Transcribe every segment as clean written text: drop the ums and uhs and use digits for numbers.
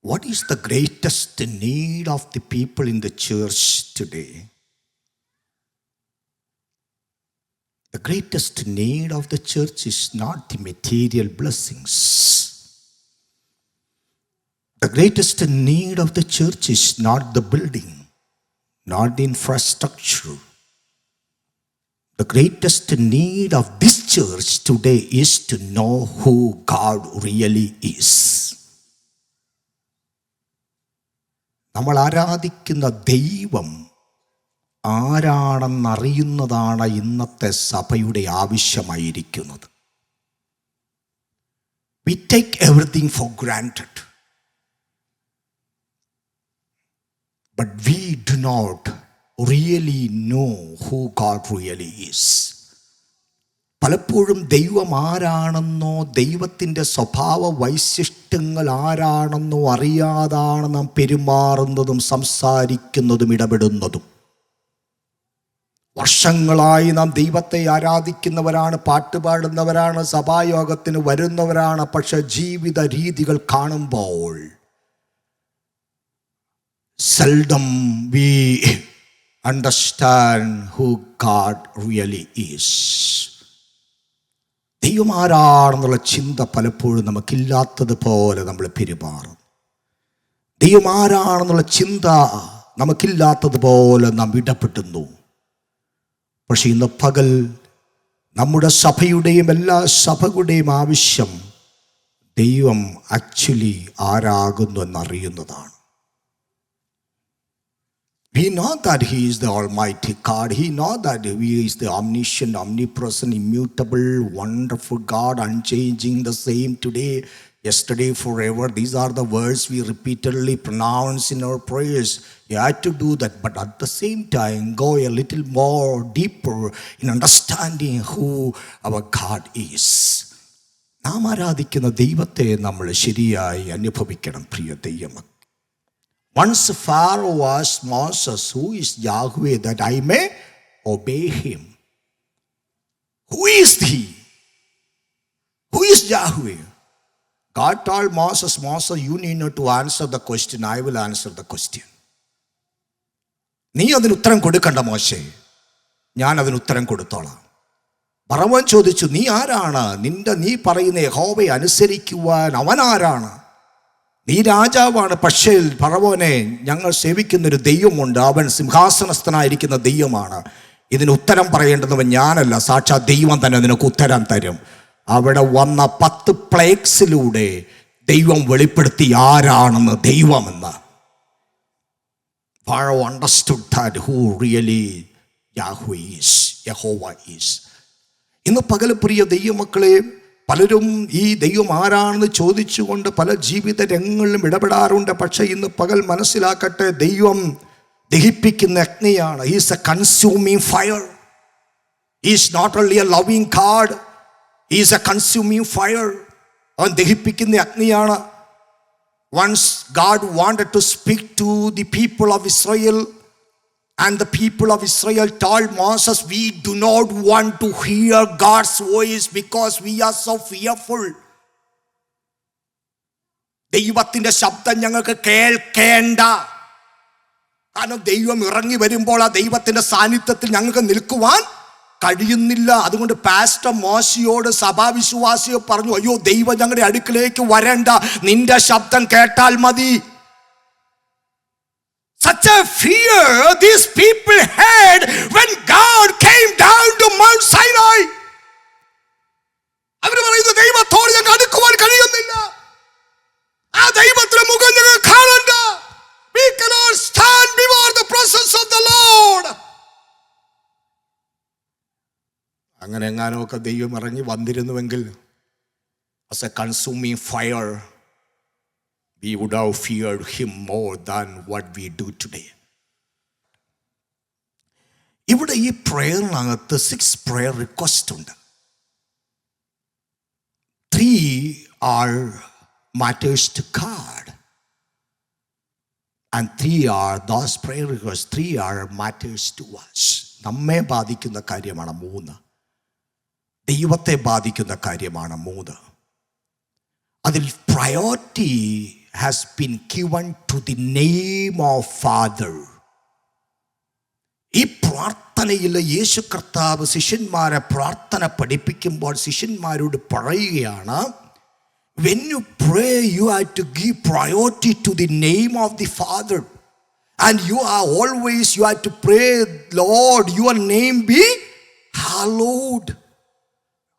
What is the greatest need of the people in the church today? The greatest need of the church is not the material blessings. The greatest need of the church is not the building, not the infrastructure. The greatest need of this church today is to know who God really is. നമ്മൾ ആരാധിക്കുന്ന ദൈവം ആരാണെന്നറിയുന്നതാണ് ഇന്നത്തെ സഭയുടെ ആവശ്യമായിരിക്കുന്നത്. We take everything for granted, but we do not really know who God really is. പലപ്പോഴും ദൈവം ആരാണെന്നോ ദൈവത്തിൻ്റെ സ്വഭാവ വൈശിഷ്ട്യങ്ങൾ ആരാണെന്നോ അറിയാതാണ് നാം പെരുമാറുന്നതും സംസാരിക്കുന്നതും ഇടപെടുന്നതും. വർഷങ്ങളായി നാം ദൈവത്തെ ആരാധിക്കുന്നവരാണ്, പാട്ടുപാടുന്നവരാണ്, സഭായോഗത്തിന് വരുന്നവരാണ്. പക്ഷെ ജീവിത രീതികൾ കാണുമ്പോൾ seldom we understand who God really is. ദൈവം ആരാണെന്നുള്ള ചിന്ത പലപ്പോഴും നമുക്കില്ലാത്തതുപോലെ നമ്മൾ പെരുമാറും. ദൈവം ആരാണെന്നുള്ള ചിന്ത നമുക്കില്ലാത്തതുപോലെ നാം ഇടപെടുന്നു. പക്ഷെ ഇന്ന് പകൽ നമ്മുടെ സഭയുടെയും എല്ലാ സഭകളുടെയും ആവശ്യം ദൈവം actually ആരാകുന്നു എന്നറിയുന്നതാണ്. We know that He is the Almighty God. He knows that He is the omniscient, omnipresent, immutable, wonderful God, unchanging, the same today, yesterday, forever. These are the words we repeatedly pronounce in our prayers. You have to do that, but at the same time, go a little more deeper in understanding who our God is. നാം ആരാധിക്കുന്ന ദൈവത്തെ നമ്മൾ ശരിയായി അനുഭവിക്കണം പ്രിയ ദൈവമക്കളെ. Once Pharaoh asked Moses, who is Yahweh, that I may obey him? Who is he? Who is Yahweh? God told Moses, you need not to answer the question. I will answer the question. നീ അതിന് ഉത്തരം കൊടുക്കണ്ട മോശേ, ഞാൻ അതിന് ഉത്തരം കൊടുത്തോളാം. ഫറവോൻ ചോദിച്ചു, നീ ആരാണ്? നീ പറയുന്ന യഹോവയെ അനുസരിക്കുവാൻ അവൻ ആരാണ്? നീ രാജാവാണ്, പക്ഷേ ഫറവോനെ ഞങ്ങൾ സേവിക്കുന്നൊരു ദൈവമുണ്ട്, അവൻ സിംഹാസനസ്ഥനായിരിക്കുന്ന ദൈവമാണ്. ഇതിന് ഉത്തരം പറയേണ്ടവൻ ഞാനല്ല, സാക്ഷാൽ ദൈവം തന്നെ നിനക്ക് ഉത്തരം തരും. അവിടെ വന്ന 10 പ്ലേഗ്സിലൂടെ ദൈവം വെളിപ്പെടുത്തി ആരാണെന്ന്, ദൈവമെന്ന്. Pharaoh understood that who really Yahweh is, Jehovah is. ഇന്ന് പകൽ പ്രിയ ദൈവമക്കളെ, പലരും ഈ ദൈവം ആരാണെന്ന് ചോദിച്ചുകൊണ്ട് പല ജീവിത രംഗങ്ങളിലും ഇടപെടാറുണ്ട്. പക്ഷേ ഇന്ന് പകൽ മനസ്സിലാക്കട്ടെ, ദൈവം ദഹിപ്പിക്കുന്ന അഗ്നിയാണ്. He is a consuming fire. He is not only a loving God, He is a consuming fire. അവൻ ദഹിപ്പിക്കുന്ന അഗ്നിയാണ്. Once God wanted to speak to the people of Israel, and the people of Israel told Moses, we do not want to hear God's voice because we are so fearful. ദൈവത്തിൻ്റെ ശബ്ദം ഞങ്ങൾക്ക് കേൾക്കേണ്ട. കാരണം ദൈവം ഇറങ്ങി വരുമ്പോൾ ആ ദൈവത്തിൻ്റെ സാന്നിധ്യത്തിൽ ഞങ്ങൾക്ക് നിൽക്കുവാൻ കഴിയുന്നില്ല. അതുകൊണ്ട് പാസ്റ്റർ മോശയോട് സഭാവിശ്വാസിയോ പറഞ്ഞു, അയ്യോ ദൈവം ഞങ്ങളുടെ അടുക്കിലേക്ക് വരണ്ട, നിന്റെ ശബ്ദം കേട്ടാൽ മതി. Such a fear these people had when God came down to Mount Sinai. അവർ പറയുന്നു, ദൈവത്തോട് ഞങ്ങൾക്ക് അടുക്കുവാൻ കഴിയുന്നില്ല, ആ ദൈവത്തിന്റെ മുഖം ഞങ്ങൾ കാണണ്ട. We cannot stand before the presence of the Lord. അങ്ങനെ എങ്ങാനൊക്കെ ദൈവം ഇറങ്ങി വന്നിരുന്നുവെങ്കിൽ as a consuming fire, we would have feared him more than what we do today. ഇവിടെ ഈ പ്രേയറിനകത്ത് 6 prayer requests ഉണ്ട്. 3 are matters to God, and 3 are those prayer requests. 3 are matters to us. നമ്മെ ബാധിക്കുന്ന കാര്യമാണ് 3. ദൈവത്തെ ബാധിക്കുന്ന കാര്യമാണ് 3. അതിൽ priority has been given to the name of Father. ഈ പ്രാർത്ഥനയിൽ യേശു കർത്താവ് ശിഷ്യന്മാരെ പ്രാർത്ഥന പഠിപ്പിക്കുമ്പോൾ ശിഷ്യന്മാരോട് പറയുകയാണ്, when you pray you have to give priority to the name of the Father, and you have to pray, Lord, your name be hallowed.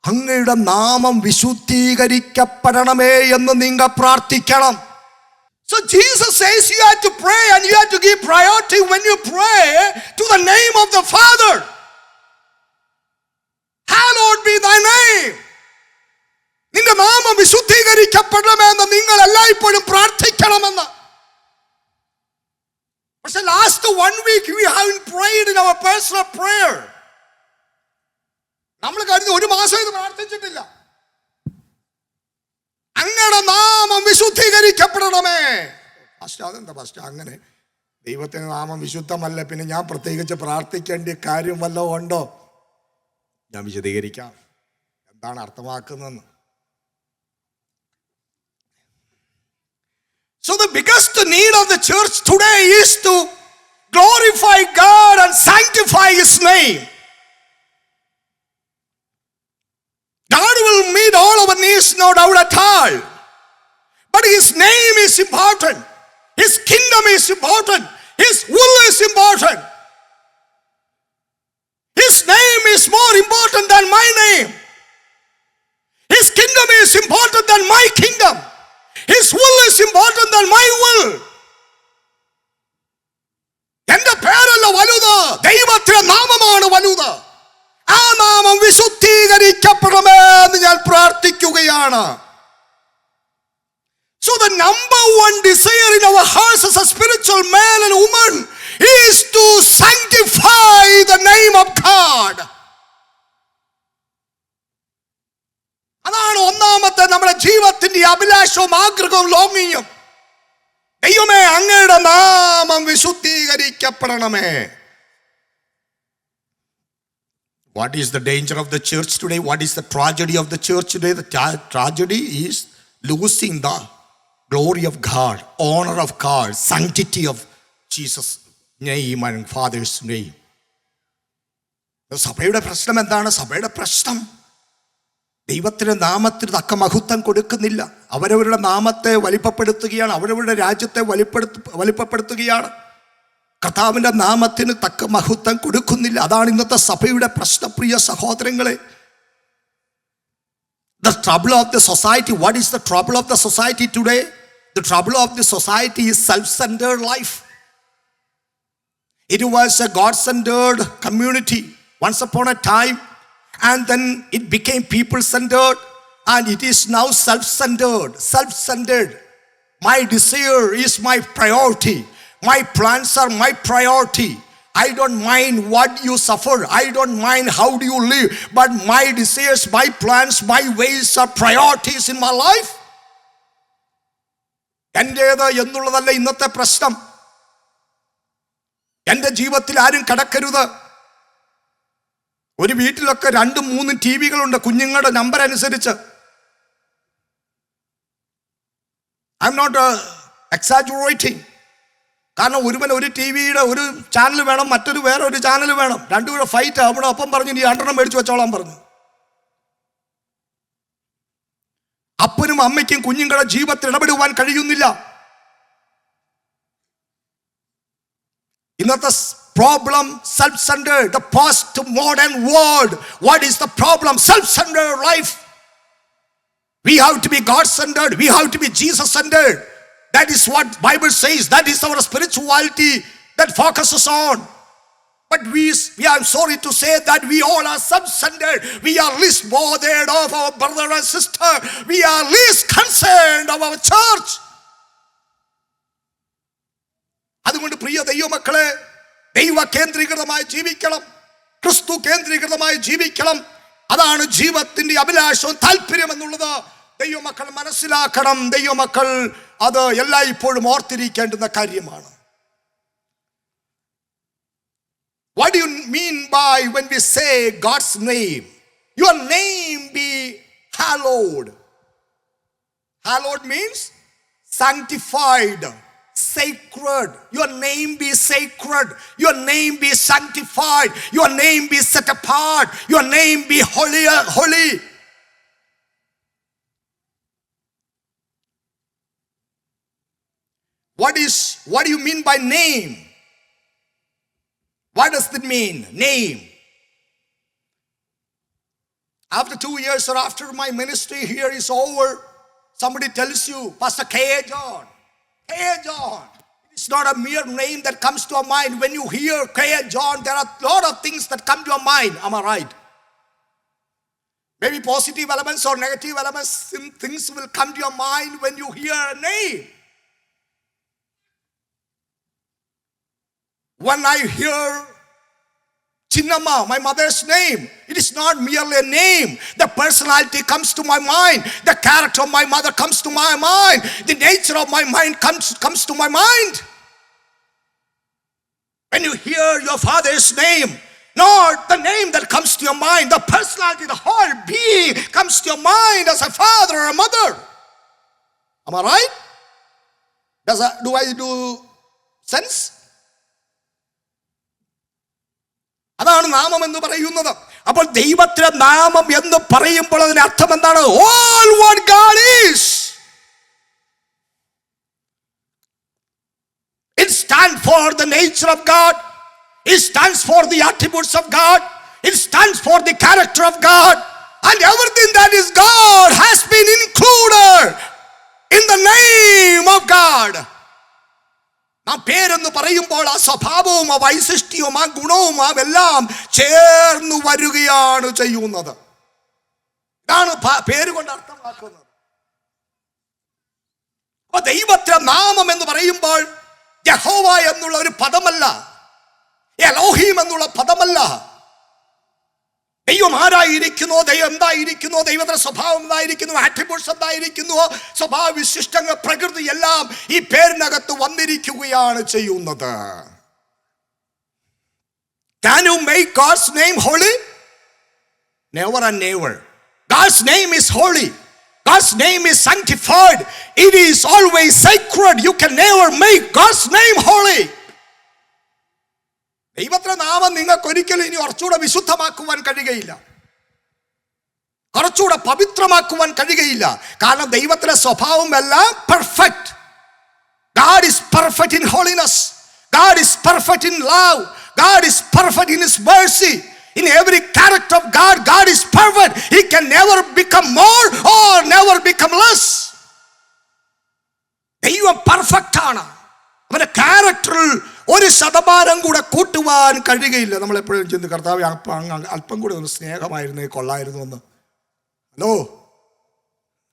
അങ്ങയുടെ നാമം വിശുദ്ധീകരിക്കപ്പെടണമേ എന്ന് നിങ്ങൾ പ്രാർത്ഥിക്കണം. So Jesus says you have to pray and you have to give priority when you pray to the name of the Father. Hallowed be thy name. നിന്റെ നാമം വിശുദ്ധീകരിക്കപ്പെടണമെന്ന് നിങ്ങൾ എല്ലായ്പ്പോഴും പ്രാർത്ഥിക്കണമെന്ന്. പക്ഷെ last 1 week we haven't prayed in our personal prayer. നമ്മൾ കഴിഞ്ഞ ഒരു മാസം ഇത് പ്രാർത്ഥിച്ചിട്ടില്ല. അങ്ങയുടെ നാമം വിശുദ്ധീകരിക്കപ്പെടണമേ. അതെന്താ ഫസ്റ്റ് അങ്ങനെ? ദൈവത്തിന്റെ നാമം വിശുദ്ധമല്ല, പിന്നെ ഞാൻ പ്രത്യേകിച്ച് പ്രാർത്ഥിക്കേണ്ട കാര്യം വല്ലതും ഉണ്ടോ? ഞാൻ വിശദീകരിക്കാം എന്താണ് അർത്ഥമാക്കുന്നതെന്ന്. So the biggest need of the church today is to glorify God and sanctify His name. God will meet all our needs, no doubt at all. But His name is important. His kingdom is important. His will is important. His name is more important than my name. His kingdom is important than my kingdom. His will is important than my will. എന്റെ പേരല്ല വലുത്, ദൈവത്തിന്റെ നാമമാണ് വലുത്. ആ നാമം വിശുദ്ധീകരിക്കപ്പെടണമെന്ന് ഞാൻ പ്രാർത്ഥിക്കുകയാണ്. So the number one desire in our hearts as a spiritual man and woman is to sanctify the name of God. അതാണ് ഒന്നാമത്തെ നമ്മുടെ ജീവിതത്തിന്റെ അഭിലാഷവും ആഗ്രഹവും ലോങ്ങിയും. ദൈവമേ, അങ്ങയുടെ നാമം വിശുദ്ധീകരിക്കപ്പെടണമേ. What is the danger of the church today? What is the tragedy of the church today? The tragedy is losing the glory of God, honor of God, sanctity of Jesus' name and Father's name. സഭയുടെ പ്രശ്നം എന്താണ്? സഭയുടെ പ്രശ്നം ദൈവത്തിന്റെ നാമത്തിന് തക്ക മഹത്വം കൊടുക്കുന്നില്ല. അവരവരുടെ നാമത്തെ വലിപ്പപ്പെടുത്തുകയാണ്, അവരവരുടെ രാജ്യത്തെ വലിപ്പപ്പെടുത്തുകയാണ്. കർത്താവിന്റെ നാമത്തിന് തക്ക മഹത്വം കൊടുക്കുന്നില്ല. അതാണ് ഇന്നത്തെ സഭയുടെ പ്രശ്നം, പ്രിയ സഹോദരങ്ങളെ. The trouble of the society. What is the trouble of the society today? The trouble of the society is self-centered life. It was a God-centered community once upon a time, and then it became people-centered, and it is now self-centered. My desire is my priority. My plans are my priority. I don't mind what you suffer. I don't mind how do you live. But my desires, my plans, my ways are priorities in my life. എന്റേത് എന്നുള്ളതല്ല ഇന്നത്തെ പ്രശ്നം. എന്റെ ജീവിതത്തിൽ ആരും കടക്കരുത്. ഒരു വീട്ടിലൊക്കെ 2-3 ടിവികളുണ്ട് കുഞ്ഞുങ്ങളുടെ നമ്പർ അനുസരിച്ച്. I am not exaggerating. കാരണം ഒരുവൻ ഒരു ടിവിയുടെ ഒരു ചാനൽ വേണം, മറ്റൊരു വേറെ ഒരു ചാനൽ വേണം. രണ്ടുപേരുടെ ഫൈറ്റ് ആവുമ്പോൾ അപ്പം പറഞ്ഞു നീ 2 മേടിച്ചു വെച്ചോളാൻ പറഞ്ഞു. അപ്പനും അമ്മയ്ക്കും കുഞ്ഞുങ്ങളുടെ ജീവിതത്തിൽ ഇടപെടുവാൻ കഴിയുന്നില്ല. ഇന്നത്തെ problem, self-centered. The post-modern world, what is the problem? Self-centered life. We have to be God-centered. We have to be Jesus-centered. That is what Bible says. That is our spirituality that focuses on. But I am sorry to say that we all are self-centered. We are least bothered of our brother and sister. We are least concerned of our church. അതുകൊണ്ട് പ്രിയ ദൈവമക്കളെ, ദൈവ കേന്ദ്രീകൃതമായി ജീവിക്കണം, ക്രിസ്തു കേന്ദ്രീകൃതമായി ജീവിക്കണം. അതാണ് ജീവിതത്തിന്റെ അഭിലാഷവും താല്പര്യം എന്നുള്ളത് ദൈവമക്കൾ മനസ്സിലാക്കണം. ദൈവമക്കൾ അത് എല്ലായ്പ്പോഴും ഓർത്തിരിക്കേണ്ടുന്ന കാര്യമാണ്. What do you mean by when we say God's name? Your name be hallowed. Hallowed means sanctified, sacred. Your name be sacred. Your name be sanctified. Your name be set apart. Your name be holy. What do you mean by name? What does it mean? Name. After 2 years or after my ministry here is over, somebody tells you, Pastor K.A. John. K.A. John. It's not a mere name that comes to our mind. When you hear K.A. John, there are a lot of things that come to your mind. Am I right? Maybe positive elements or negative elements, things will come to your mind when you hear a name. When I hear Chinnamma, my mother's name, it is not merely a name. The personality comes to my mind. The character of my mother comes to my mind. The nature of my mind comes to my mind. When you hear your father's name, not the name that comes to your mind, the personality, the whole being comes to your mind as a father or a mother. Am I right? Do I do sense? അതാണ് നാമം എന്ന് പറയുന്നത്. അപ്പോൾ ദൈവത്തിന്റെ നാമം എന്ന് പറയുമ്പോൾ അതിന്റെ അർത്ഥം എന്താണ്? All what God is. It stands for the nature of God. It stands for the attributes of God. It stands for the character of God. And everything that is God has been included in the name of God. നാം പേരെന്ന് പറയുമ്പോൾ ആ സ്വഭാവവും ആ വൈശിഷ്ട്യവും ആ ഗുണവും എല്ലാം ചേർന്ന് വരികയാണ് ചെയ്യുന്നത്. ഇതാണ് പേര് കൊണ്ട് അർത്ഥമാക്കുന്നത്. അപ്പൊ ദൈവത്തിന്റെ നാമം എന്ന് പറയുമ്പോൾ യഹോവ എന്നുള്ള ഒരു പദമല്ല, എലോഹീം എന്നുള്ള പദമല്ല. ദൈവം ആരായിരിക്കുന്നു, ദൈവം എന്തായിരിക്കുന്നു, ദൈവത്തിന്റെ സ്വഭാവം എന്തായിരിക്കുന്നു, ആട്രിബ്യൂട്ട്സ് എന്തായിരിക്കുന്നു, സ്വഭാവ വിശിഷ്ടങ്ങൾ, പ്രകൃതി എല്ലാം ഈ പേരിനകത്ത് വന്നിരിക്കുകയാണ് ചെയ്യുന്നത്. Can you make God's name holy? Never and never. God's name is holy. God's name is sanctified. It is always sacred. You can never make God's name holy. ദൈവത്തിന്റെ നാമം നിങ്ങൾക്ക് ഒരിക്കലും ഇനി കുറച്ചുകൂടെ വിശുദ്ധമാക്കുവാൻ കഴിയുകയില്ല, കുറച്ചുകൂടെ പവിത്രമാക്കുവാൻ കഴിയുകയില്ല. കാരണം ദൈവത്തിന്റെ സ്വഭാവം എല്ലാം perfect. God is perfect in holiness. God is perfect in love. God is perfect in His mercy. In every character of God, God is perfect. He can never become more or never become less. ദൈവം perfect ആണ്. അവന്റെ ക്യാരക്ടറിൽ 1% കൂടെ കൂട്ടുവാൻ കഴിയുകയില്ല. നമ്മളെപ്പോഴും ചിന്തി, കർത്താവ് അല്പം കൂടെ ഒന്ന് സ്നേഹമായിരുന്നേ കൊള്ളായിരുന്നു എന്ന്. ഹലോ,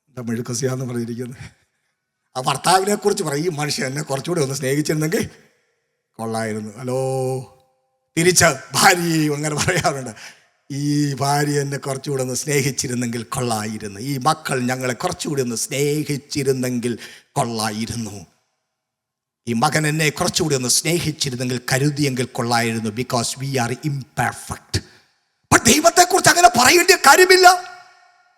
എന്താ മെഴുക്കസിയാന്ന് പറഞ്ഞിരിക്കുന്നത്? ആ ഭർത്താവിനെ കുറിച്ച് പറയും, ഈ മനുഷ്യൻ എന്നെ കുറച്ചുകൂടി ഒന്ന് സ്നേഹിച്ചിരുന്നെങ്കിൽ കൊള്ളായിരുന്നു. ഹലോ, തിരിച്ച് ഭാര്യയും അങ്ങനെ പറയാറുണ്ട്, ഈ ഭാര്യ എന്നെ കുറച്ചുകൂടെ ഒന്ന് സ്നേഹിച്ചിരുന്നെങ്കിൽ കൊള്ളായിരുന്നു, ഈ മക്കൾ ഞങ്ങളെ കുറച്ചുകൂടി ഒന്ന് സ്നേഹിച്ചിരുന്നെങ്കിൽ കൊള്ളായിരുന്നു, ഈ മകൻ എന്നെ കുറച്ചുകൂടി ഒന്ന് സ്നേഹിച്ചിരുന്നെങ്കിൽ കരുതിയെങ്കിൽ കൊള്ളായിരുന്നു. Because we are imperfect. പക്ഷെ ദൈവത്തെക്കുറിച്ച് അങ്ങനെ പറയേണ്ട കാര്യമില്ല.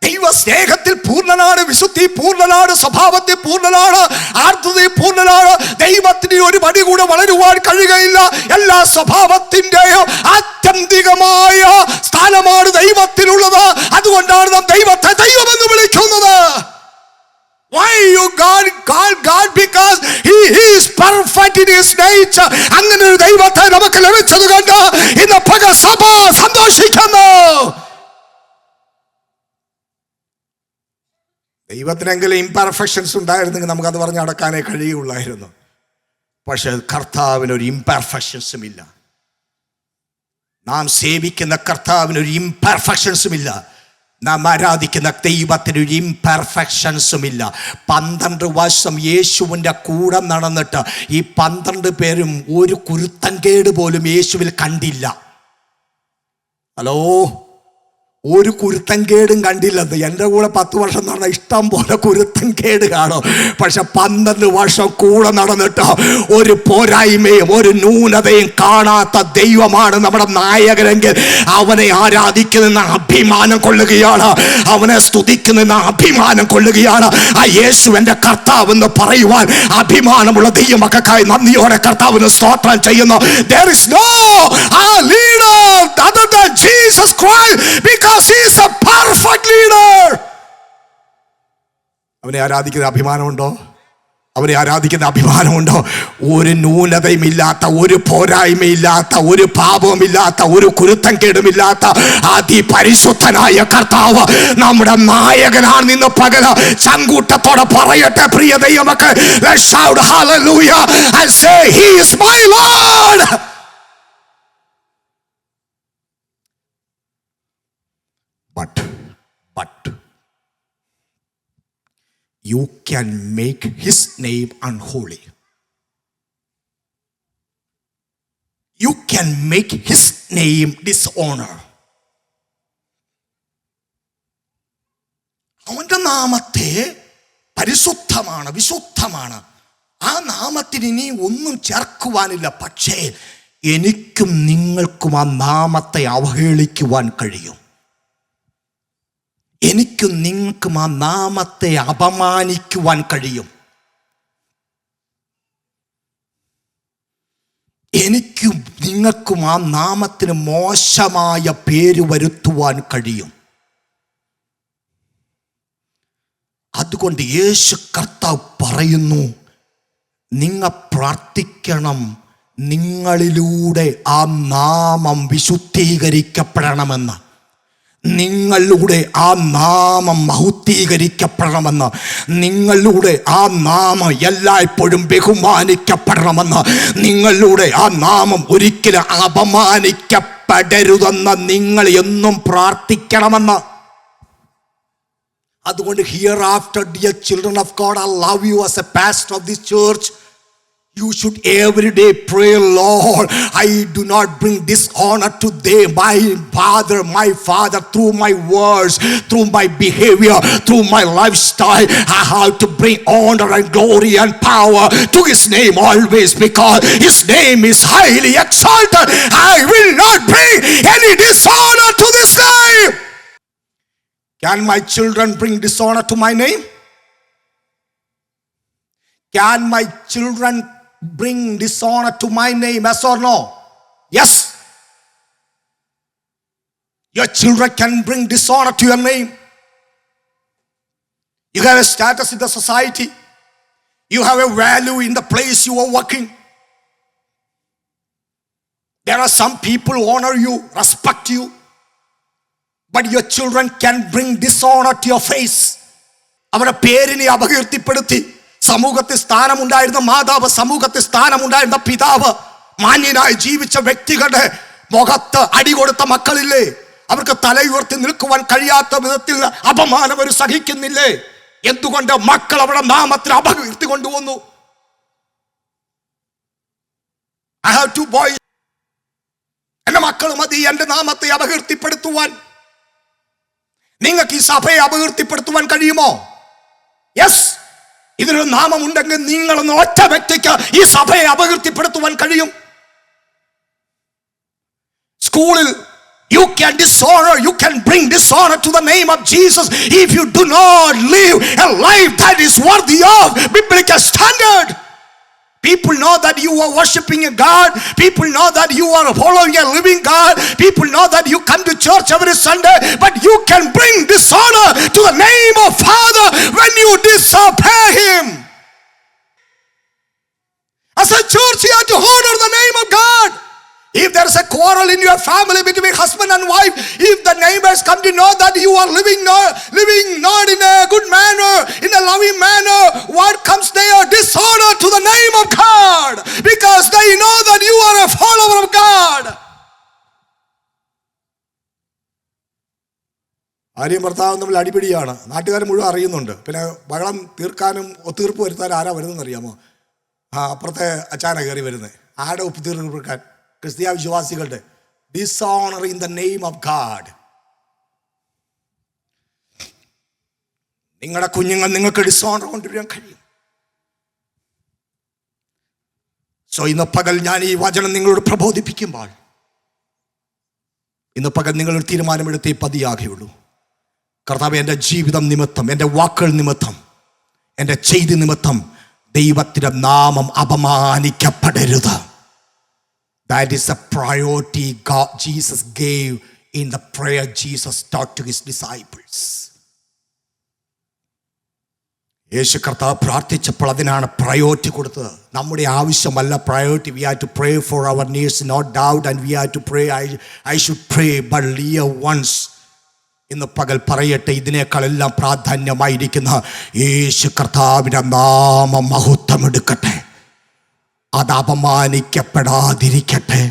ദൈവ സ്നേഹത്തിൽ പൂർണ്ണനാണ്, വിശുദ്ധി പൂർണ്ണനാണ്, സ്വഭാവത്തിൽ പൂർണ്ണനാണ്, ആർദ്രതയിൽ പൂർണ്ണനാണ്. ദൈവത്തിന് ഒരു പടി കൂടെ വളരുവാൻ കഴിയുകയില്ല. എല്ലാ സ്വഭാവത്തിൻ്റെയും ആത്യന്തികമായ സ്ഥാനമാണ് ദൈവത്തിനുള്ളത്. അതുകൊണ്ടാണ് നാം ദൈവത്തെ ദൈവമെന്ന് വിളിക്കുന്നത്. Why you God? Because He is perfect in His nature. അങ്ങനെ ഒരു ദൈവത്തെ നമുക്ക് ലഭിച്ചത് കൊണ്ട് ഇന്ന് പകൽ സഭ സന്തോഷിക്കുന്നു. ദൈവത്തിനെങ്കിലും ഇംപെർഫെക്ഷൻസ് ഉണ്ടായിരുന്നെങ്കിൽ നമുക്കത് പറഞ്ഞ് നടക്കാനേ കഴിയുള്ളായിരുന്നു. പക്ഷെ കർത്താവിനൊരു ഇംപെർഫെക്ഷൻസും ഇല്ല. നാം സേവിക്കുന്ന കർത്താവിനൊരു ഇംപെർഫെക്ഷൻസും ഇല്ല. നാം ആരാധിക്കുന്ന ദൈവത്തിനൊരു ഇംപെർഫെക്ഷൻസും ഇല്ല. 12 വർഷം യേശുവിൻ്റെ കൂടെ നടന്നിട്ട് ഈ 12 പേരും ഒരു കുരുത്തൻ കേട് പോലും യേശുവിൽ കണ്ടില്ല. ഹലോ, ഒരു കുരുത്തൻകേടും കണ്ടില്ലെന്ന്. എൻ്റെ കൂടെ 10 വർഷം നടന്ന ഇഷ്ടം പോലെ കുരുത്തൻകേട് കാണും. പക്ഷെ 12 വർഷം കൂടെ നടന്നിട്ട് ഒരു പോരായ്മയും ഒരു ന്യൂനതയും കാണാത്ത ദൈവമാണ് നമ്മുടെ നായകനെങ്കിൽ അവനെ ആരാധിക്കുന്ന അഭിമാനം കൊള്ളുകയാണ്, അവനെ സ്തുതിക്കുന്ന അഭിമാനം കൊള്ളുകയാണ്. ആ യേശു എൻ്റെ കർത്താവെന്ന് പറയുവാൻ അഭിമാനമുള്ള ദൈവമക്കൾക്കായി നന്ദിയോടെ കർത്താവിന് സ്തോത്രം ചെയ്യുന്നു. There is no leader other than Jesus Christ because he is a perfect leader. അവനെ ആരാധിക്കുന്ന അഭിമാനമുണ്ടോ? അവനെ ആരാധിക്കുന്ന അഭിമാനമുണ്ടോ? ഒരു ന്യൂനതയുമില്ലാത്ത, ഒരു പോരായ്മയില്ലാത്ത, ഒരു പാപവുമില്ലാത്ത, ഒരു കുരുത്തംകേടുമില്ലാത്ത അതിപരിശുദ്ധനായ കർത്താവ് നമ്മുടെ നായകനാണ്. നിന്ന് പകല ചങ്കൂട്ടത്തോടെ പറയട്ടെ പ്രിയ ദൈവമക്കൾ, let's shout hallelujah and say he is my Lord. But you can make his name unholy. You can make his name dishonor. അവന്റെ നാമത്തെ പരിശുദ്ധമാണ്, വിശുദ്ധമാണ്. ആ നാമത്തിന് ഇനി ഒന്നും ചേർക്കുവാനില്ല. പക്ഷേ എനിക്കും നിങ്ങൾക്കും ആ നാമത്തെ അവഹേളിക്കുവാൻ കഴിയും. എനിക്കും നിങ്ങൾക്കും ആ നാമത്തെ അപമാനിക്കുവാൻ കഴിയും. എനിക്കും നിങ്ങൾക്കും ആ നാമത്തിന് മോശമായ പേര് വരുത്തുവാൻ കഴിയും. അതുകൊണ്ട് യേശു കർത്താവ് പറയുന്നു, നിങ്ങൾ പ്രാർത്ഥിക്കണം, നിങ്ങളിലൂടെ ആ നാമം വിശുദ്ധീകരിക്കപ്പെടണമെന്ന്, നിങ്ങളിലൂടെ ആ നാമം മഹത്വീകരിക്കപ്പെടണമെന്ന്, നിങ്ങളിലൂടെ ആ നാമം എല്ലായ്പ്പോഴും ബഹുമാനിക്കപ്പെടണമെന്ന്, നിങ്ങളിലൂടെ ആ നാമം ഒരിക്കലും അപമാനിക്കപ്പെടരുതെന്ന് നിങ്ങൾ എന്നും പ്രാർത്ഥിക്കണമെന്ന്. അതുകൊണ്ട് hereafter, dear children of God, I love you as a pastor of this church. You should every day pray, Lord, I do not bring dishonor to my father through my words, through my behavior, through my lifestyle. I have to bring honor and glory and power to his name always, because his name is highly exalted. I will not bring any dishonor to this name. Can my children bring dishonor to my name? Can my children bring dishonor to my name? Yes or no? Yes. Your children can bring dishonor to your name. You have a status in the society. You have a value in the place you are working. There are some people who honor you, respect you, but your children can bring dishonor to your face. അവരുടെ പേരിനെ അപകീർത്തിപ്പെടുത്തി സമൂഹത്തിൽ സ്ഥാനമുണ്ടായിരുന്ന മാതാവ്, സമൂഹത്തിൽ സ്ഥാനമുണ്ടായിരുന്ന പിതാവ്, മാന്യനായി ജീവിച്ച വ്യക്തികളുടെ മുഖത്ത് അടികൊടുത്ത മക്കളില്ലേ? അവർക്ക് തലയുയർത്തി നിൽക്കുവാൻ കഴിയാത്ത വിധത്തിൽ അപമാനം അവർ സഹിക്കുന്നില്ലേ? എന്തുകൊണ്ട്? മക്കൾ അവരുടെ നാമത്തിന് അപകീർത്തി കൊണ്ടുവന്നു. I have 2 boys. എന്റെ മക്കൾ മതി എന്റെ നാമത്തെ അപകീർത്തിപ്പെടുത്തുവാൻ. നിങ്ങൾക്ക് ഈ സഭയെ അപകീർത്തിപ്പെടുത്തുവാൻ കഴിയുമോ? യെസ്. ഇതിനൊരു നാമമുണ്ടെങ്കിൽ നിങ്ങളൊന്ന് ഒറ്റ വ്യക്തിക്ക് ഈ സഭയെ അപകീർത്തിപ്പെടുത്തുവാൻ കഴിയും. സ്കൂളിൽ you can dishonor, you can bring dishonor to the name of Jesus if you do not live a life that is worthy of biblical standard. People know that you are worshiping a God. People know that you are following a living God. People know that you come to church every Sunday, but you can bring dishonor to the name of Father when you disobey him. As a church, you have to honor the name of God. If there is a quarrel in your family between husband and wife, if the neighbors come to know that you are living not in a good manner, in a loving manner, what comes there? Dishonor to the name of God, because they know that you are a follower of God. ഭാര്യയും ഭർത്താവും തമ്മിൽ അടിപിടിയാണ്, നാട്ടുകാർ മുഴുവൻ അറിയുന്നുണ്ട്. പിന്നെ ബഹളം തീർക്കാനും ഒത്തീർപ്പ് വരുത്താൻ ആരാ വരുന്നതെന്ന് അറിയാമോ? അപ്പുറത്തെ അച്ചാന കയറി വരുന്നത്. ആരുടെ ഒത്തുതീർക്കാൻ? ക്രിസ്തീയ വിശ്വാസികളുടെ. Dishonour in the name of God. നിങ്ങളുടെ കുഞ്ഞുങ്ങൾ നിങ്ങൾക്ക് ഡിസോണർ കൊണ്ടുവരാൻ കഴിയും. സോ ഇന്ന് പകൽ ഞാൻ ഈ വചനം നിങ്ങളോട് പ്രബോധിപ്പിക്കുമ്പോൾ ഇന്ന് പകൽ നിങ്ങളൊരു തീരുമാനമെടുത്തേ പതിയാകുള്ളൂ. കർത്താവേ, എൻ്റെ ജീവിതം നിമിത്തം, എൻ്റെ വാക്കുകൾ നിമിത്തം, എൻ്റെ ചെയ്തി നിമിത്തം ദൈവത്തിൻ്റെ നാമം അപമാനിക്കപ്പെടരുത്. That is a priority Jesus gave in the prayer Jesus taught to his disciples. യേശു കർത്താവ് പ്രാർത്ഥിച്ചപ്പോൾ അതിനാണ് പ്രയോറിറ്റി കൊടുത്തത്. നമ്മുടെ ആവശ്യമല്ല priority. We have to pray for our needs, no doubt, and we have to pray. I should pray but liar ones. ഇന്ന് പകൽ പറയട്ടെ, ഇതിനേക്കാളെല്ലാം പ്രാധാന്യമായിരിക്കുന്ന യേശു കർത്താവിൻ്റെ നാമം മഹത്വമെടുക്കട്ടെ. അത് അപമാനിക്കപ്പെടാതിരിക്കട്ടെ,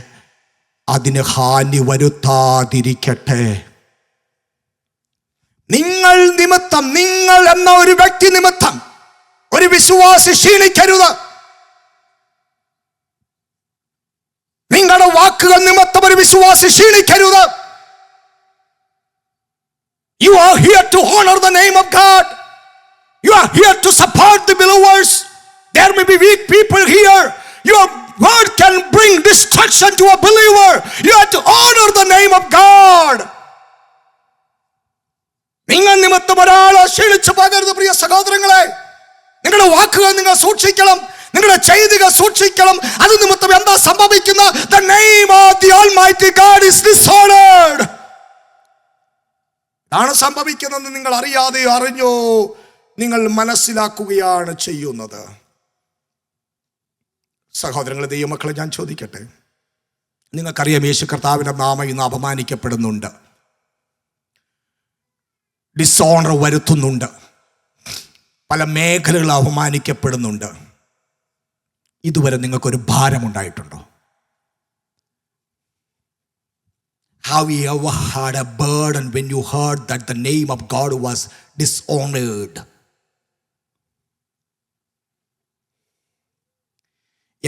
അതിന് ഹാനി വരുത്താതിരിക്കട്ടെ. നിങ്ങൾ നിമിത്തം, നിങ്ങൾ എന്ന ഒരു വ്യക്തി നിമിത്തം ഒരു വിശ്വാസി ക്ഷീണിക്കരുത്. നിങ്ങളുടെ വാക്കുകൾ നിമിത്തം ഒരു വിശ്വാസി ക്ഷീണിക്കരുത്. You are here to honor the name of God. You are here to support the believers. There may be weak people here. Your word can bring destruction to a believer. You have to honor the name of God. നിങ്ങൾ നിമിത്തം ഒരാളെ ക്ഷീണിച്ചു പോകരുത് പ്രിയ സഹോദരങ്ങളെ. നിങ്ങളുടെ വാക്കുകൾ നിങ്ങൾ സൂക്ഷിക്കണം, നിങ്ങളുടെ ചെയ്തികൾ സൂക്ഷിക്കണം. അത് നിമിത്തം എന്താ സംഭവിക്കുന്ന? The name of the Almighty God is dishonored. ഇതാണ് സംഭവിക്കുന്നതെന്ന് നിങ്ങൾ അറിയാതെ അറിഞ്ഞോ നിങ്ങൾ മനസ്സിലാക്കുകയാണ് ചെയ്യുന്നത്. സഹോദരങ്ങളെ, ദൈവമക്കളെ, ഞാൻ ചോദിക്കട്ടെ, നിങ്ങൾക്കറിയാം യേശു കർത്താവിൻ്റെ നാമം ഇന്ന് അപമാനിക്കപ്പെടുന്നുണ്ട്, ഡിസോണർ വരുത്തുന്നുണ്ട്, പല മേഖലകൾ അപമാനിക്കപ്പെടുന്നുണ്ട്. ഇതുവരെ നിങ്ങൾക്കൊരു ഭാരമുണ്ടായിട്ടുണ്ടോ? Have you ever had a burden when you heard that the name of God was dishonored?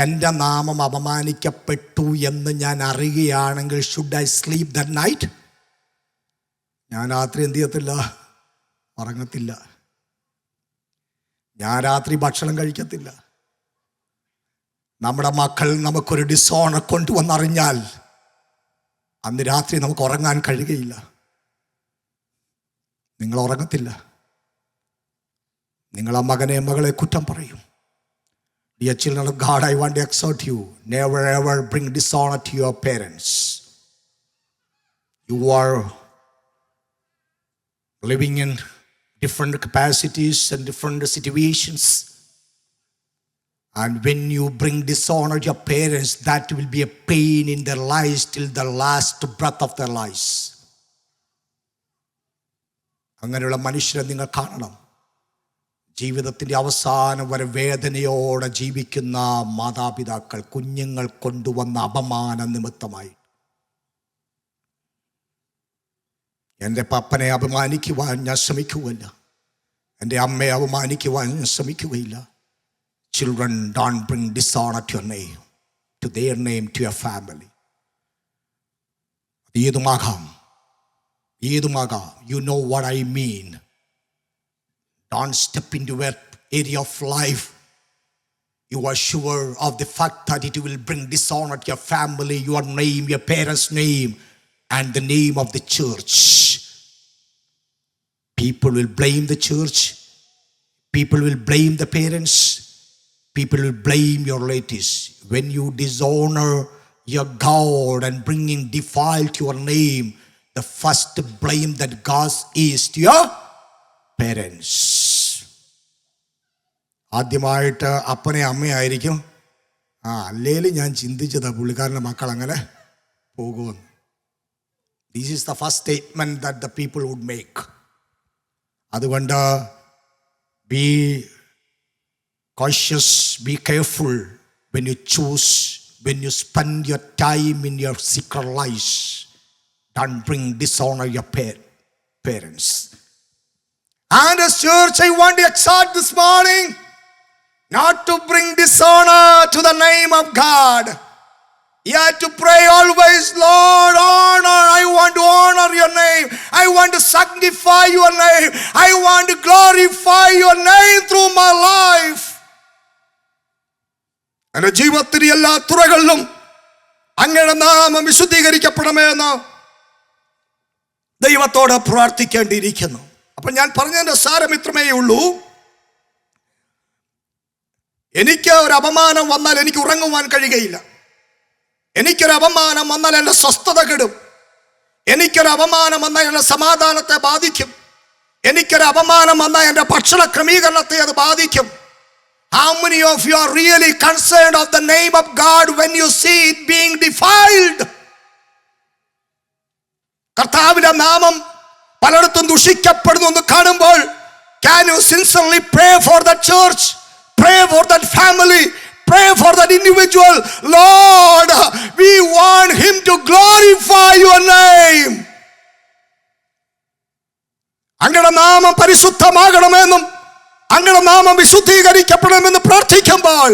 എൻ്റെ നാമം അപമാനിക്കപ്പെട്ടു എന്ന് ഞാൻ അറിയുകയാണെങ്കിൽ should I sleep that night? ഞാൻ രാത്രി എന്ത് ചെയ്യത്തില്ല? ഉറങ്ങത്തില്ല. ഞാൻ രാത്രി ഭക്ഷണം കഴിക്കത്തില്ല. നമ്മുടെ മക്കൾ നമുക്കൊരു ഡിസോണർ കൊണ്ടുവന്നറിഞ്ഞാൽ അന്ന് രാത്രി നമുക്ക് ഉറങ്ങാൻ കഴിയുകയില്ല. നിങ്ങൾ ഉറങ്ങത്തില്ല. നിങ്ങൾ ആ മകനെ മകളെ കുറ്റം പറയും. Dear children of God, I want to exhort you, never ever bring dishonor to your parents. You are living in different capacities and different situations. And when you bring dishonor to your parents, that will be a pain in their lives till the last breath of their lives. അങ്ങനെയുള്ള മനുഷ്യരെ നിങ്ങൾ കാണണം. ജീവിതത്തിൻ്റെ അവസാനം വരെ വേദനയോടെ ജീവിക്കുന്ന മാതാപിതാക്കൾ കുഞ്ഞുങ്ങൾ കൊണ്ടുവന്ന അപമാന നിമിത്തമായി. എൻ്റെ പപ്പനെ അപമാനിക്കുവാൻ ഞാൻ ശ്രമിക്കുകയില്ല, എൻ്റെ അമ്മയെ അപമാനിക്കുവാൻ ഞാൻ ശ്രമിക്കുകയില്ല. Children, don't bring dishonor to your name, to their name, to your family. ഏതുമാകാം. You know what I mean. Don't step into an area of life you are sure of the fact that it will bring dishonor to your family, your name, your parents' name, and the name of the church. People will blame the church. People will blame the parents. People will blame your relatives. When you dishonor your God and bringing defile to your name, the first blame that God is to your parents. ആദ്യമായിട്ട് അപ്പനെ അമ്മയായിരിക്കും. അല്ലേലും ഞാൻ ചിന്തിച്ചതാ പുള്ളിക്കാരൻ്റെ മക്കൾ അങ്ങനെ പോകുമെന്ന്. This is the first statement that the people would make. അതുകൊണ്ട് be cautious, be careful when you choose, when you spend your time in your secret lives. Don't bring dishonor your parents. And as church, I want to exhort this morning not to bring dishonor to the name of God. You have to pray always, Lord, honor. I want to honor your name. I want to sanctify your name. I want to glorify your name through my life. എൻ്റെ ജീവിതത്തിൻ്റെ എല്ലാ തുറകളിലും അങ്ങയുടെ നാമം വിശുദ്ധീകരിക്കപ്പെടണമേ എന്ന് ദൈവത്തോട് പ്രാർത്ഥിക്കേണ്ടിയിരിക്കുന്നു. അപ്പൊ ഞാൻ പറഞ്ഞതിന്റെ സാരം ഇത്രമേ ഉള്ളൂ. എനിക്ക് ഒരു അപമാനം വന്നാൽ എനിക്ക് ഉറങ്ങുവാൻ കഴിയുകയില്ല. എനിക്കൊരു അപമാനം വന്നാൽ എൻ്റെ സ്വസ്ഥത കെടും. എനിക്കൊരു അപമാനം വന്നാൽ എൻ്റെ സമാധാനത്തെ ബാധിക്കും. എനിക്കൊരു അപമാനം വന്നാൽ എൻ്റെ ഭക്ഷണ ക്രമീകരണത്തെ അത് ബാധിക്കും. How many of you are really concerned of the name of God when you see it being defiled? കർത്താവിന്റെ നാമം പലയിടത്തും ദുഷിക്കപ്പെടുന്നു എന്ന് കാണുമ്പോൾ, can you sincerely pray for that church, pray for that family, pray for that individual? Lord, we want him to glorify your name. അങ്ങയുടെ നാമം പരിശുദ്ധമാകണമെന്നും അങ്ങയുടെ നാമം വിശുദ്ധീകരിക്കപ്പെടണമെന്ന് പ്രാർത്ഥിക്കുമ്പോൾ,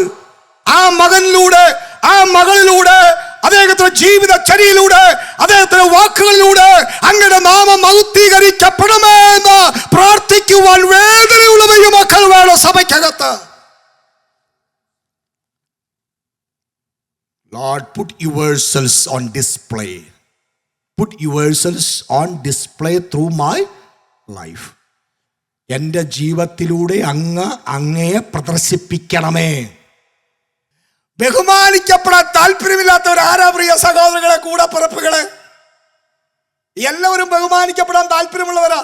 ആ മകനിലൂടെ, ആ മകളിലൂടെ, അദ്ദേഹത്തിന്റെ ജീവിതചര്യയിലൂടെ, അദ്ദേഹത്തിന്റെ വാക്കുകളിലൂടെ അങ്ങയുടെ നാമം മഹത്വീകരിക്കപ്പെടണമെന്ന് പ്രാർത്ഥിക്കുവാൻ വേദനയുള്ള ദൈവമക്കൾ വേണം സഭയ്ക്കകത്ത്. Lord, put yourselves on display. Put yourselves on display through my life. എൻ്റെ ജീവിതത്തിലൂടെ അങ്ങയെ പ്രദർശിപ്പിക്കണമേ. ബഹുമാനിക്കപ്പെടാൻ താല്പര്യമില്ലാത്തവർ ആരാ പ്രിയ സഹോദരങ്ങളെ, കൂടപ്പിറപ്പുകളെ? എല്ലാവരും ബഹുമാനിക്കപ്പെടാൻ താല്പര്യമുള്ളവരാ.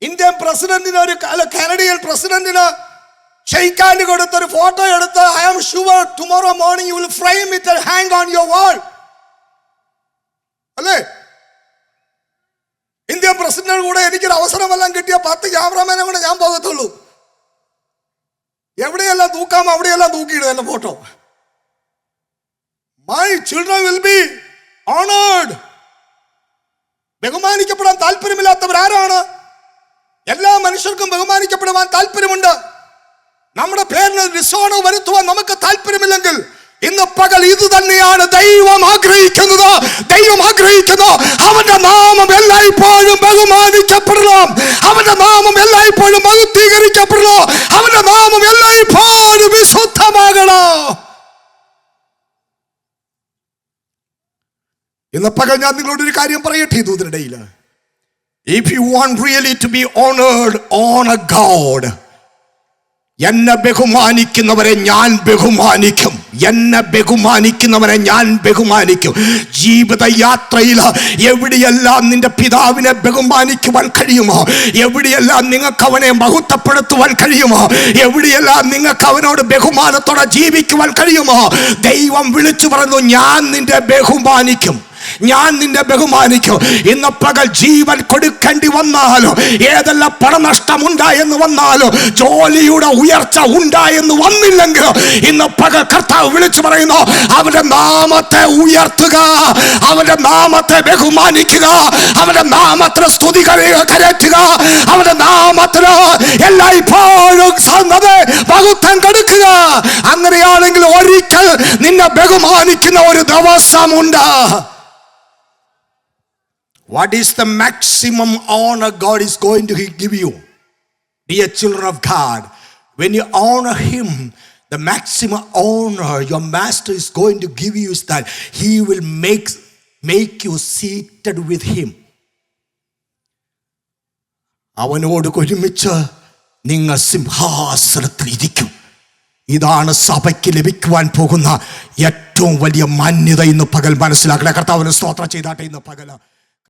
ഇന്ത്യൻ പ്രസിഡന്റിന് കാനഡിയൻ പ്രസിഡന്റിന് ഷെയ്ക്ക് ഹാൻഡ് കൊടുത്തൊരു ഫോട്ടോ എടുത്ത്, I am sure tomorrow morning you will frame it and hang on your wall. അല്ലേ? ഇന്ത്യൻ പ്രസിഡന്റിന് കൂടെ എനിക്കൊരു അവസരമെല്ലാം കിട്ടിയ 10 ക്യാമറമാനെ കൂടെ ഞാൻ പോകത്തുള്ളൂ. എവിടെയെല്ലാം തൂക്കാമോ അവിടെയെല്ലാം തൂക്കിയിടും എന്റെ photo. My children will be honoured. ബഹുമാനിക്കപ്പെടാൻ താല്പര്യമില്ലാത്തവരാരാണ്? എല്ലാ മനുഷ്യർക്കും ബഹുമാനിക്കപ്പെടുവാൻ താല്പര്യമുണ്ട്. നമ്മുടെ പേരിന് ഡിസോണർ വരുത്തുവാൻ നമുക്ക് താല്പര്യമില്ലെങ്കിൽ, ഇന്ന് പകൽ ഇത് തന്നെയാണ് ദൈവം ആഗ്രഹിക്കുന്നത്. ദൈവം ആഗ്രഹിക്കുന്നു അവന്റെ നാമം എല്ലായ്പ്പോഴും ബഹുമാനിക്കപ്പെടണം. അവന്റെ നാമം എല്ലായ്പ്പോഴും മഹത്വീകരിക്കപ്പെടണം. അവന്റെ നാമം എല്ലായ്പ്പോഴും വിശുദ്ധമാകണം. ഇന്ന് പകൽ ഞാൻ നിങ്ങളോട് ഒരു കാര്യം പറയട്ടെ. ദൂതനിടയിൽ, if you want really to be honored, honor God. എന്നെ ബഹുമാനിക്കുന്നവരെ ഞാൻ ബഹുമാനിക്കും. എന്നെ ബഹുമാനിക്കുന്നവരെ ഞാൻ ബഹുമാനിക്കും. ജീവിതയാത്രയിൽ എവിടെയെല്ലാം നിന്റെ പിതാവിനെ ബഹുമാനിക്കുവാൻ കഴിയുമോ, എവിടെയെല്ലാം നിങ്ങൾക്ക് അവനെ മഹത്വപ്പെടുത്തുവാൻ കഴിയുമോ, എവിടെയെല്ലാം നിങ്ങൾക്ക് അവനോട് ബഹുമാനത്തോടെ ജീവിക്കുവാൻ കഴിയുമോ, ദൈവം വിളിച്ചു പറഞ്ഞു, ഞാൻ നിന്റെ ബഹുമാനിക്കും, ഞാൻ നിന്നെ ബഹുമാനിക്കും. ഇന്ന് പകൽ ജീവൻ കൊടുക്കേണ്ടി വന്നാലോ, ഏതെല്ലാം പണനഷ്ടം ഉണ്ടായെന്ന് വന്നാലോ, ജോലിയുടെ ഉയർച്ച ഉണ്ടായെന്ന് വന്നില്ലെങ്കിലോ, ഇന്ന് പകൽ കർത്താവ് വിളിച്ചു പറയുന്നു, അവന്റെ നാമത്തെ ഉയർത്തുക, അവന്റെ നാമത്തെ ബഹുമാനിക്കുക, അവന്റെ നാമത്തിന് സ്തുതി കരയറ്റുക, അവന്റെ നാമത്തിന് എല്ലായ്പ്പോഴും മഹത്വം കൊടുക്കുക. അങ്ങനെയാണെങ്കിൽ ഒരിക്കൽ നിന്നെ ബഹുമാനിക്കുന്ന ഒരു ദിവസമുണ്ട്. What is the maximum honor God is going to give you? Dear children of God, when you honor him, the maximum honor your master is going to give you is that he will make you seated with him. അവനോട് ഒരുമിച്ച് നിങ്ങൾ സിംഹാസനത്തിൽ ഇരിക്കും. ഇതാണ് സഭയ്ക്ക് ലഭിക്കുവാൻ പോകുന്ന ഏറ്റവും വലിയ മാന്യത. ഇന്ന് പകൽ മനസ്സിലാക്കണേ. കർത്താവിന് സ്തോത്രം ചെയ്താട്ടെ. ഇന്ന് പകൽ